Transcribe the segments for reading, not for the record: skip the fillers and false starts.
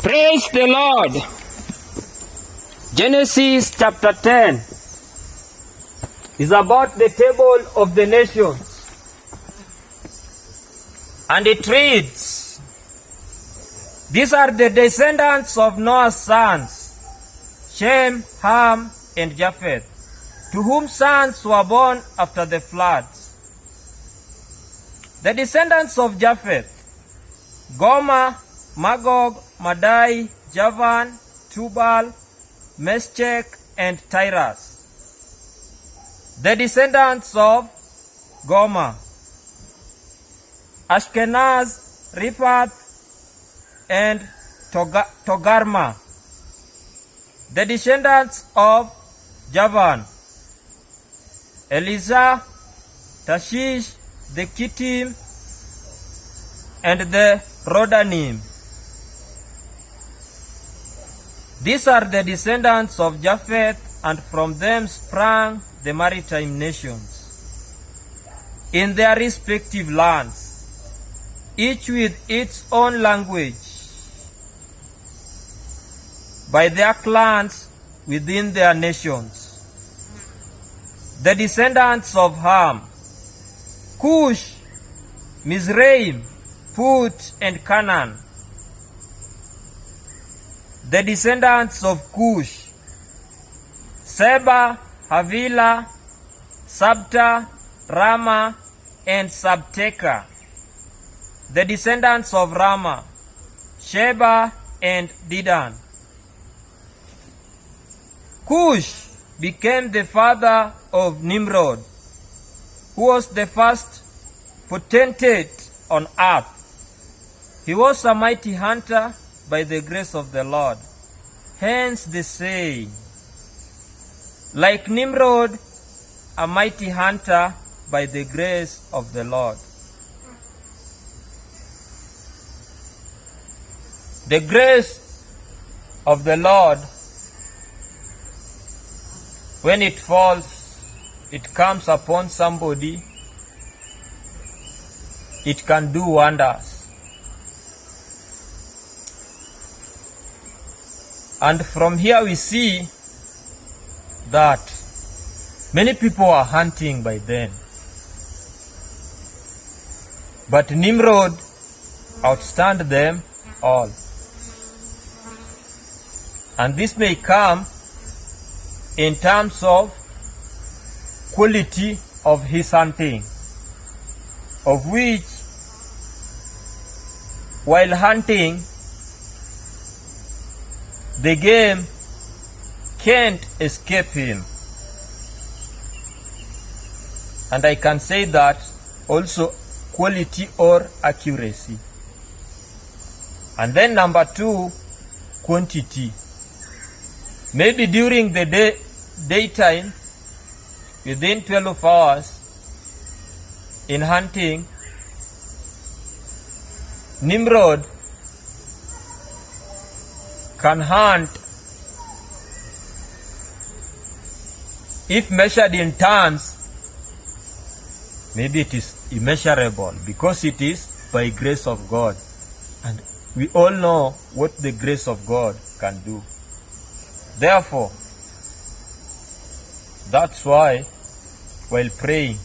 Praise the Lord. Genesis chapter 10 is about the table of the nations. And it reads, these are the descendants of Noah's sons, Shem, Ham, and Japheth, to whom sons were born after the floods. The descendants of Japheth, Gomer, Magog, Madai, Javan, Tubal, Meshech, and Tyrus. The descendants of Gomer, Ashkenaz, Riphath, and Togarma. The descendants of Javan, Eliza, Tashish, the Kittim, and the Rodanim. These are the descendants of Japheth, and from them sprang the maritime nations, in their respective lands, each with its own language, by their clans within their nations. The descendants of Ham, Cush, Mizraim, Put, and Canaan. The descendants of Cush, Seba, Havila, Sabta, Rama, and Sabteka. The descendants of Rama, Sheba, and Dedan. Cush became the father of Nimrod, who was the first potentate on earth. He was a mighty hunter by the grace of the Lord. Hence the saying, like Nimrod, a mighty hunter by the grace of the Lord. The grace of the Lord, when it falls, it comes upon somebody, it can do wonders. And from here we see that many people are hunting by then. But Nimrod outstand them all. And this may come in terms of quality of his hunting, of which, while hunting, the game can't escape him. And I can say that also quality or accuracy. And then number two, quantity. Maybe during the daytime, within 12 hours in hunting, Nimrod can hunt, if measured in tons, maybe it is immeasurable, because it is by grace of God. And we all know what the grace of God can do. Therefore, that's why while praying,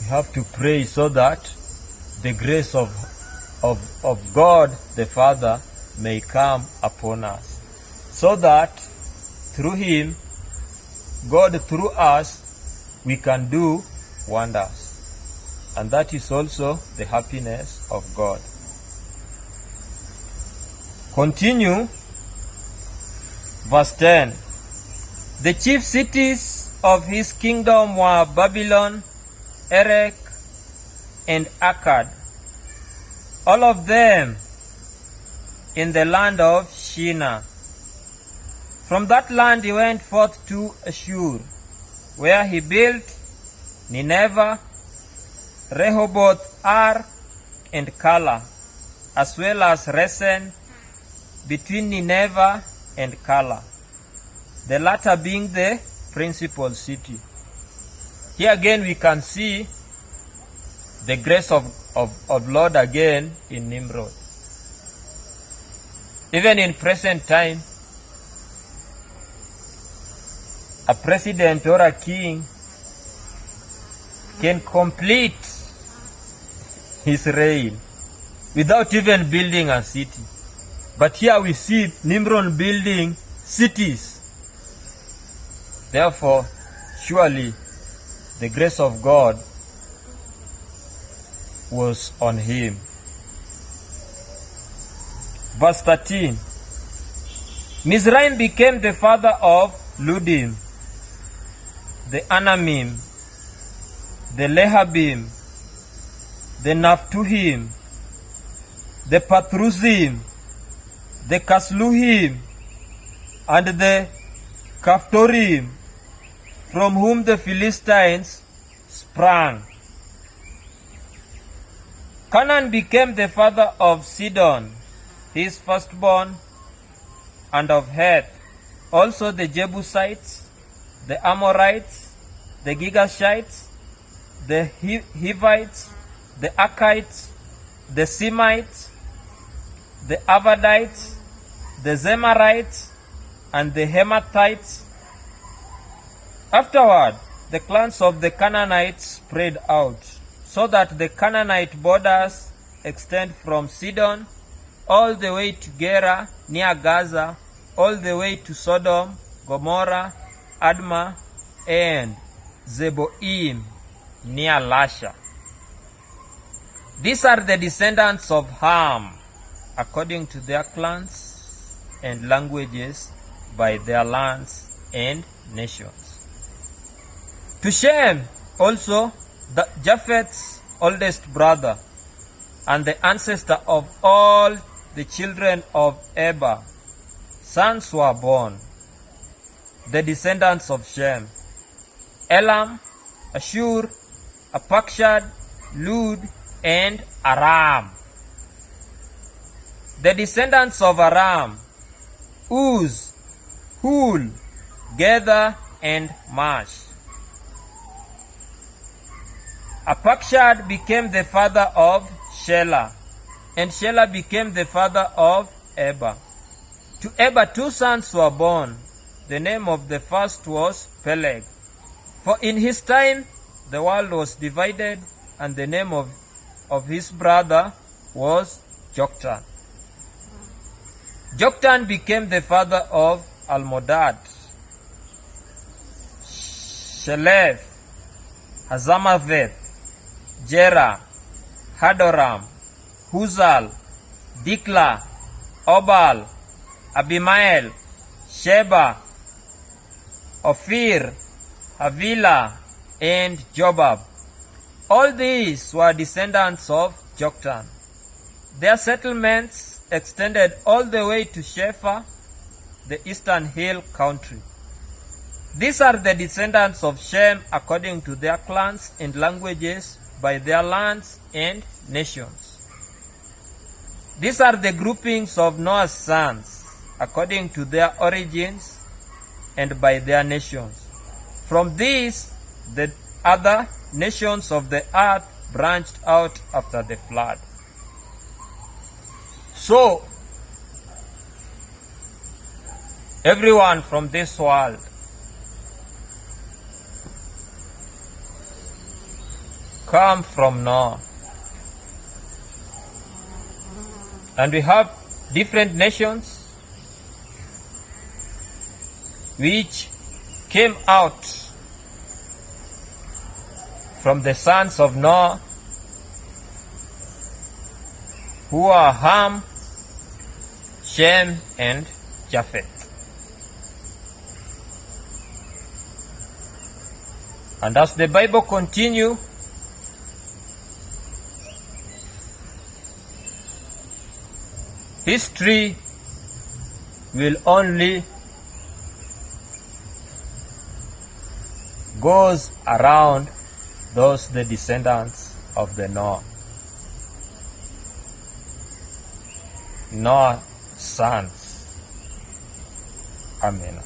we have to pray so that the grace of God the Father may come upon us, so that through him, God through us, we can do wonders. And that is also the happiness of God. Continue, verse 10. The chief cities of his kingdom were Babylon, Erech, and Akkad, all of them in the land of Shinar. From that land he went forth to Ashur, where he built Nineveh, Rehoboth, Ar, and Kala, as well as Resen, between Nineveh and Kala, the latter being the principal city. Here again we can see the grace of Lord again in Nimrod. Even in present time, a president or a king can complete his reign without even building a city. But here we see Nimrod building cities. Therefore, surely the grace of God was on him. Verse 13. Mizraim became the father of Ludim, the Anamim, the Lehabim, the Naphtuhim, the Patruzim, the Kasluhim, and the Kaphtorim, from whom the Philistines sprang. Canaan became the father of Sidon, his firstborn, and of Heth, also the Jebusites, the Amorites, the Gigashites, the Hivites, the Arkites, the Semites, the Avadites, the Zemarites, and the Hamathites. Afterward, the clans of the Canaanites spread out, so that the Canaanite borders extend from Sidon all the way to Gera near Gaza, all the way to Sodom, Gomorrah, Admah, and Zeboim near Lasha. These are the descendants of Ham, according to their clans and languages, by their lands and nations. To Shem also, Japheth's oldest brother, and the ancestor of all the children of Eber, sons were born. The descendants of Shem: Elam, Ashur, Apakshad, Lud, and Aram. The descendants of Aram: Uz, Hul, Gether, and Mash. Apakshad became the father of Shelah, and Shelah became the father of Eber. To Eber 2 sons were born. The name of the first was Peleg, for in his time the world was divided, and the name of his brother was Joktan. Joktan became the father of Almodad, Shelef, Hazamaveth, Jera, Hadoram, Huzal, Dikla, Obal, Abimael, Sheba, Ophir, Havilah, and Jobab. All these were descendants of Joktan. Their settlements extended all the way to Shepha, the eastern hill country. These are the descendants of Shem according to their clans and languages, by their lands and nations. These are the groupings of Noah's sons according to their origins and by their nations. From these, the other nations of the earth branched out after the flood. So, everyone from this world come from Noah. And we have different nations which came out from the sons of Noah, who are Ham, Shem, and Japheth. And as the Bible continues, history will only goes around those the descendants of the Noah's sons. Amen.